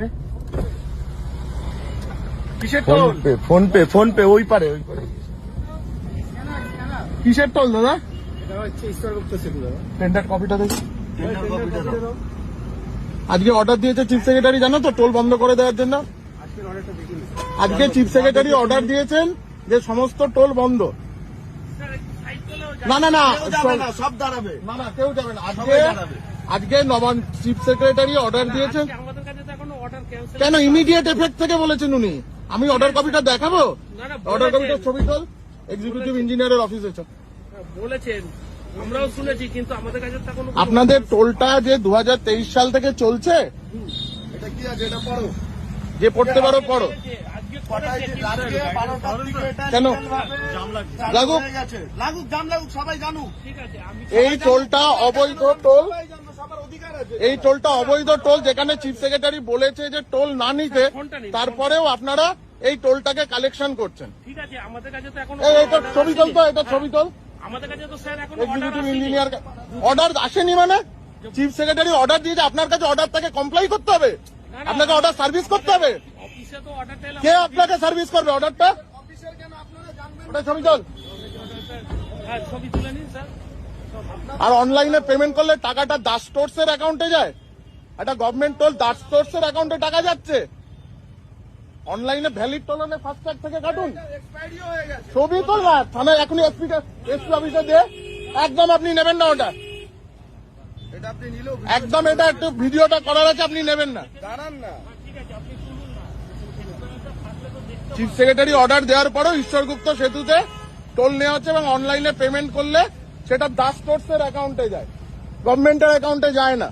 নে কিসের toll? Phone pay ওই পারে কিসের টোল দাদা? এটা হচ্ছে ঈশ্বরগুপ্ত সেতু দাদা। টেন্ডার কপিটা দেখি। আজকে অর্ডার দিয়েছে চিফ সেক্রেটারি, জানো তো, টোল বন্ধ করে দেওয়ার জন্য। আজকের অর্ডারটা দেখিনি। আজকে চিফ সেক্রেটারি অর্ডার দিয়েছেন যে সমস্ত টোল বন্ধ। না না না, সব দাঁড়াবে। না না, কেউ যাবে না। আজকে নবান চিফ সেক্রেটারি অর্ডার দিয়েছেন। আমাদের কাছে তো এখনো অর্ডার ক্যান্সেল। কেন ইমিডিয়েট এফেক্ট থেকে বলেছেন উনি? আমি অর্ডার কপিটা দেখাবো? অর্ডার কপিটার ছবি তোল, এক্সিকিউটিভ ইঞ্জিনিয়ারের অফিসে। বলেছেন, আমরাও শুনেছি, কিন্তু আমাদের কাছে তো এখনো আপনাদের টোলটা যে 2023 সাল থেকে চলছে, এটা কি আছে? এটা পড়ো। যে পড়তে পারো পড়ো। আজকে কটায় যে রাত্রে 12টার দিকে এটা কেন? চালু লাগুক। হয়ে গেছে। লাগুক, জাম লাগুক, সবাই জানুক। ঠিক আছে, আমি এই টোলটা অবৈধ টোল, সবাই জানুক, সবার অধিকার আছে। এই টোলটা অবৈধ টোল, যেখানে চিফ সেক্রেটারি বলেছে যে টোল না নিতে, তারপরেও আপনারা এই টোলটাকে কালেকশন করছেন। ঠিক আছে, আমাদের কাছে তো এখনো এটা ছবি তোল তো, এটা ছবি তোল। আমাদের কাছে তো স্যার এখনো অর্ডার এক্সিকিউটিভ আসেনি। ইঞ্জিনিয়ার অর্ডার আসেনি মানে? চিফ সেক্রেটারি অর্ডার দিয়েছে, আপনার কাছে অর্ডারটাকে কমপ্লাই করতে হবে, আপনাকে অর্ডার সার্ভিস করতে হবে। অফিসে তো অর্ডারটা এলো। কে আপনাকে সার্ভিস করবে অর্ডারটা? অফিসের কেন আপনারা জানবেন? ওটা ছবি তোল। হ্যাঁ, ছবি তুলে নিন স্যার। আর অনলাইনে পেমেন্ট করলে টাকাটা দাস স্টোরসের অ্যাকাউন্টে যায়। একটা গভর্নমেন্ট টোল দাস স্টোরসের অ্যাকাউন্টে টাকা যাচ্ছে। অনলাইনে ভ্যালিড টোল হলে ফাস্ট্যাগ থেকে কাটুন। এক্সপায়ারিও হয়ে গেছে। ছবি তোল না, থানায় এখনই এসপি অফিসে দিয়ে একদম আপনি নেবেন না ওটা, এটা আপনি নিলেও একদম এটা একটু ভিডিওটা করার আছে, আপনি নেবেন না। দাঁড়ান না। চিফ সেক্রেটারি অর্ডার দেওয়ার পরেও ঈশ্বরগুপ্ত সেতুতে টোল নেওয়া হচ্ছে এবং অনলাইনে পেমেন্ট করলে সেটা দাস স্টোরসের অ্যাকাউন্টে যায়, গভর্নমেন্টের অ্যাকাউন্টে যায় না।